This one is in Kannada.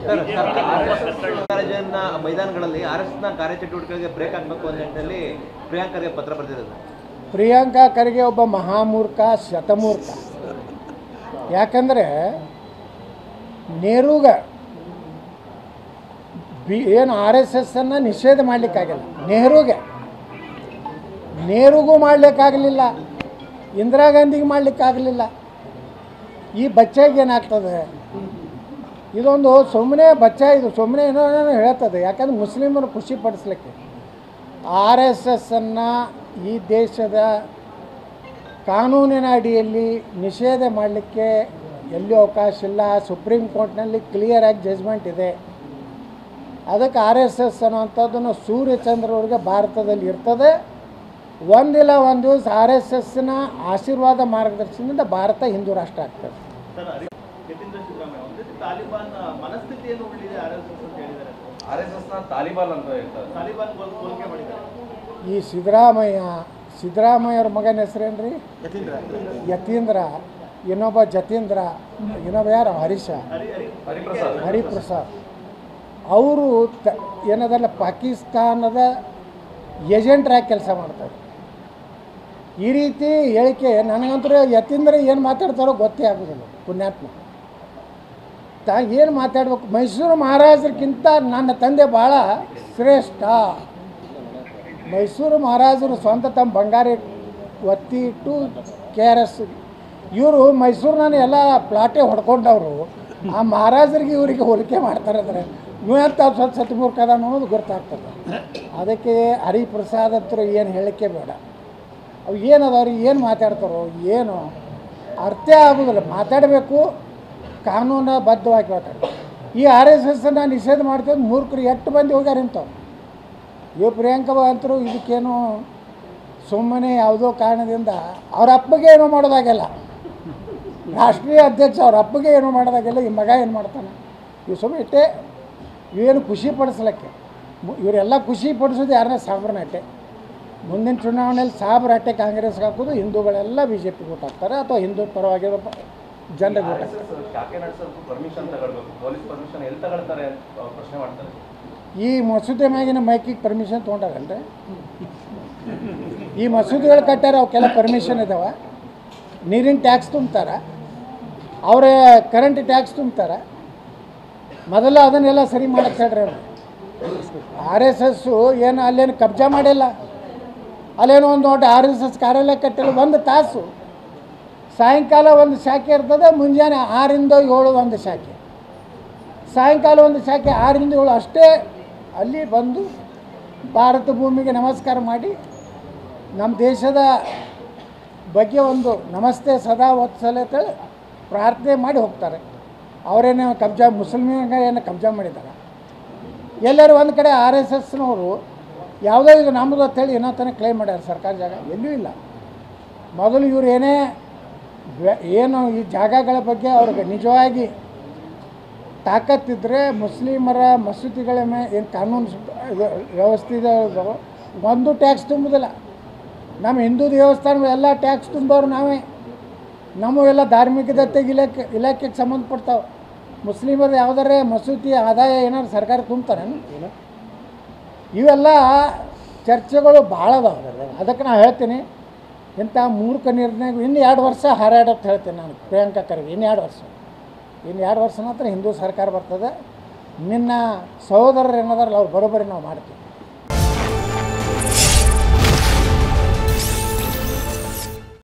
ಕಾಲೇಜಿನ ಮೈದಾನಗಳಲ್ಲಿ ಆರ್ಎಸ್ಎಸ್ನ ಕಾರ್ಯಚಟುವಟಿಕೆಗಳಿಗೆ ಬ್ರೇಕ್ ಆಗಬೇಕು ಅನ್ನೋ ನಿಟ್ಟಿನಲ್ಲಿ ಪ್ರಿಯಾಂಕರ್ಗೆ ಪತ್ರ ಬರೆದಿರೋದು. ಪ್ರಿಯಾಂಕಾ ಖರ್ಗೆ ಒಬ್ಬ ಮಹಾಮೂರ್ಖ, ಶತಮೂರ್ಖ. ಯಾಕಂದರೆ ನೆಹರೂಗ ಏನು RSSನ್ನು ನಿಷೇಧ ಮಾಡಲಿಕ್ಕಾಗಿಲ್ಲ, ನೆಹರೂಗೂ ಮಾಡಲಿಕ್ಕಾಗಲಿಲ್ಲ, ಇಂದಿರಾ ಗಾಂಧಿಗೆ ಮಾಡಲಿಕ್ಕಾಗಲಿಲ್ಲ. ಈ ಬಚ್ಚೆಗೆ ಏನಾಗ್ತದೆ, ಇದೊಂದು ಸುಮ್ಮನೆ ಬಚ್ಚ, ಇದು ಸುಮ್ಮನೆ ಏನೋ ಹೇಳ್ತದೆ. ಯಾಕಂದ್ರೆ ಮುಸ್ಲಿಮರು ಖುಷಿ ಪಡಿಸ್ಲಿಕ್ಕೆ RSSನ್ನು ಈ ದೇಶದ ಕಾನೂನಿನ ಅಡಿಯಲ್ಲಿ ನಿಷೇಧ ಮಾಡಲಿಕ್ಕೆ ಎಲ್ಲಿಯೂ ಅವಕಾಶ ಇಲ್ಲ. ಸುಪ್ರೀಂ ಕೋರ್ಟ್ನಲ್ಲಿ ಕ್ಲಿಯರಾಗಿ ಜಜ್ಮೆಂಟ್ ಇದೆ. ಅದಕ್ಕೆ RSS ಅನ್ನುವಂಥದ್ದನ್ನು ಸೂರ್ಯಚಂದ್ರವ್ರಿಗೆ ಭಾರತದಲ್ಲಿ ಇರ್ತದೆ. ಒಂದಿಲ್ಲ ಒಂದು ದಿವಸ RSSನ ಆಶೀರ್ವಾದ ಮಾರ್ಗದರ್ಶನದಿಂದ ಭಾರತ ಹಿಂದೂ ರಾಷ್ಟ್ರ ಆಗ್ತದೆ. ಈ ಸಿದ್ದರಾಮಯ್ಯವ್ರ ಮಗನ ಹೆಸರೇನ್ರಿ? ಯತೀಂದ್ರ, ಇನ್ನೊಬ್ಬ ಜತೀಂದ್ರ, ಇನ್ನೊಬ್ಬ ಯಾರು ಹರಿಪ್ರಸಾದ್. ಅವರು ಏನದಲ್ಲ ಪಾಕಿಸ್ತಾನದ ಏಜೆಂಟ್ರಾಗಿ ಕೆಲಸ ಮಾಡ್ತಾರೆ. ಈ ರೀತಿ ಹೇಳಿಕೆ ನನಗಂತೂ ಯತೀಂದ್ರ ಏನು ಮಾತಾಡ್ತಾರೋ ಗೊತ್ತೇ ಆಗೋದಿಲ್ಲ. ಪುಣ್ಯಾತ್ಮ ಏನು ಮಾತಾಡ್ಬೇಕು. ಮೈಸೂರು ಮಹಾರಾಜರಿಗಿಂತ ನನ್ನ ತಂದೆ ಭಾಳ ಶ್ರೇಷ್ಠ. ಮೈಸೂರು ಮಹಾರಾಜರು ಸ್ವಂತ ತಮ್ಮ ಬಂಗಾರ ಒತ್ತಿ ಇಟ್ಟು KRS ಇವರು ಮೈಸೂರಿನ ಎಲ್ಲ ಪ್ಲಾಟೇ ಹೊಡ್ಕೊಂಡವರು. ಆ ಮಹಾರಾಜರಿಗೆ ಇವರಿಗೆ ಹೋಲಿಕೆ ಮಾಡ್ತಾರೆ ಅಂದರೆ ಇವಂತ ಸ್ವಲ್ಪ ಸತ್ಮೂರ್ಖದ ಅನ್ನೋದು ಗೊತ್ತಾಗ್ತದೆ. ಅದಕ್ಕೆ ಹರಿಪ್ರಸಾದ್ ಹತ್ರ ಏನು ಹೇಳಿಕೆ ಬೇಡ. ಅವು ಏನದವ್ರಿಗೆ ಏನು ಮಾತಾಡ್ತಾರೋ ಏನು ಅರ್ಥ ಆಗೋದಿಲ್ಲ. ಮಾತಾಡಬೇಕು, ಕಾನೂನುಬದ್ಧವಾಗಿ ಮಾತಾಡ್ತಾರೆ. ಈ RSSನ್ನು ನಿಷೇಧ ಮಾಡ್ತೀವಿ ಮೂರ್ಖರು ಎಷ್ಟು ಮಂದಿ ಹೋಗ್ಯಾರ ಇಂಥವ್ರು. ಇವು ಪ್ರಿಯಾಂಕಾ ಅಂತರೂ ಇದಕ್ಕೇನು ಸುಮ್ಮನೆ ಯಾವುದೋ ಕಾರಣದಿಂದ ಅವ್ರ ಅಪ್ಪಗೆ ಏನೂ ಮಾಡೋದಾಗಿಲ್ಲ. ರಾಷ್ಟ್ರೀಯ ಅಧ್ಯಕ್ಷ ಅವ್ರ ಅಪ್ಪಗೆ ಏನೂ ಮಾಡೋದಾಗಿಲ್ಲ. ಈ ಮಗ ಏನು ಮಾಡ್ತಾನೆ? ಇವು ಸುಮ್ಮನೆ ಇಟ್ಟೆ ಇವೇನು ಖುಷಿ ಪಡಿಸ್ಲಿಕ್ಕೆ. ಇವರೆಲ್ಲ ಖುಷಿ ಪಡಿಸೋದು ಯಾರನ್ನ ಸಾಬ್ರನಾಟೆ. ಮುಂದಿನ ಚುನಾವಣೆಯಲ್ಲಿ ಸಾಬ್ರಾಟೆ ಕಾಂಗ್ರೆಸ್ಗೆ ಹಾಕೋದು, ಹಿಂದೂಗಳೆಲ್ಲ BJP ಗೆ ಹಾಕ್ತಾರೆ ಅಥವಾ ಹಿಂದೂ ಪರವಾಗಿರೋ ಜನರಿಗೆ ಈ ಮಸೂದೆ ಮ್ಯಾಗಿನ ಮೈಕಿಗೆ ಪರ್ಮಿಷನ್ ತೊಗೊಂಡಾರಲ್ರಿ? ಈ ಮಸೂದೆಗಳು ಕಟ್ಟಾರ, ಅವಕ್ಕೆಲ್ಲ ಪರ್ಮಿಷನ್ ಇದಾವೆ. ನೀರಿನ ಟ್ಯಾಕ್ಸ್ ತುಂಬ್ತಾರೆ, ಅವರ ಕರೆಂಟ್ ಟ್ಯಾಕ್ಸ್ ತುಂಬ್ತಾರೆ. ಮೊದಲು ಅದನ್ನೆಲ್ಲ ಸರಿ ಮಾಡಕ್ಕೆ ಹೇಳ್ರಿ. RSS ಏನು ಅಲ್ಲೇನು ಕಬ್ಜಾ ಮಾಡಿಲ್ಲ, ಅಲ್ಲೇನೋ ಒಂದು ದೊಡ್ಡ RSS ಕಾರ್ಯಾಲಯ ಕಟ್ಟಿಲ್ಲ. ಒಂದು ತಾಸು ಸಾಯಂಕಾಲ ಒಂದು ಶಾಖೆ ಇರ್ತದೆ, ಮುಂಜಾನೆ 6ರಿಂದ 7 ಒಂದು ಶಾಖೆ, ಸಾಯಂಕಾಲ ಒಂದು ಶಾಖೆ 6ರಿಂದ 7 ಅಷ್ಟೇ. ಅಲ್ಲಿ ಬಂದು ಭಾರತ ಭೂಮಿಗೆ ನಮಸ್ಕಾರ ಮಾಡಿ ನಮ್ಮ ದೇಶದ ಬಗ್ಗೆ ಒಂದು ನಮಸ್ತೆ ಸದಾ ವತ್ಸಲೆ ಪ್ರಾರ್ಥನೆ ಮಾಡಿ ಹೋಗ್ತಾರೆ. ಅವರೇನೋ ಕಬ್ಜಾ, ಮುಸ್ಲಿಮ್ಗೆ ಏನೋ ಕಬ್ಜಾ ಮಾಡಿದ್ದಾರೆ. ಎಲ್ಲರೂ ಒಂದು ಕಡೆ RSSನವರು ಯಾವುದೋ ಇದು ನಮ್ಮದು ಅಂತೇಳಿ ಏನೋ ತನಕ ಕ್ಲೈಮ್ ಮಾಡ್ಯಾರ. ಸರ್ಕಾರ ಜಾಗ ಎಲ್ಲೂ ಇಲ್ಲ. ಮೊದಲು ಇವರು ಏನು ಈ ಜಾಗಗಳ ಬಗ್ಗೆ ಅವ್ರಿಗೆ ನಿಜವಾಗಿ ತಾಕತ್ತಿದ್ರೆ ಮುಸ್ಲಿಮರ ಮಸೂತಿಗಳ ಮೇಲೆ ಏನು ಕಾನೂನು ವ್ಯವಸ್ಥೆ ಒಂದು ಟ್ಯಾಕ್ಸ್ ತುಂಬುದಿಲ್ಲ. ನಮ್ಮ ಹಿಂದೂ ದೇವಸ್ಥಾನಗಳೆಲ್ಲ ಟ್ಯಾಕ್ಸ್ ತುಂಬೋರು ನಾವೇ. ನಮ್ಮವೆಲ್ಲ ಧಾರ್ಮಿಕದತ್ತೆಗೆ ಇಲಾಖೆಗೆ ಸಂಬಂಧಪಡ್ತಾವೆ. ಮುಸ್ಲಿಮರು ಯಾವುದಾರೆ ಮಸೂತಿ ಆದಾಯ ಏನಾದ್ರು ಸರ್ಕಾರ ತುಂಬ್ತಾರೇನು? ಇವೆಲ್ಲ ಚರ್ಚೆಗಳು ಭಾಳ ಅದಾವೆ. ಅದಕ್ಕೆ ನಾನು ಹೇಳ್ತೀನಿ, ಇಂಥ ಮೂರ್ಖ ನಿರ್ಣಯ ಇನ್ನು 2 ವರ್ಷ ಹಾರಾಡೋದು ಹೇಳ್ತೇನೆ ನಾನು ಪ್ರಿಯಾಂಕಾ ಖರ್ಗೆ. ಇನ್ನು 2 ವರ್ಷ ನಂತರ ಹಿಂದೂ ಸರ್ಕಾರ ಬರ್ತದೆ. ನಿನ್ನ ಸಹೋದರರು ಏನಾದಾರಲ್ಲ ಅವ್ರು ಬರೋಬ್ಬರಿ ನಾವು ಮಾಡ್ತೀವಿ.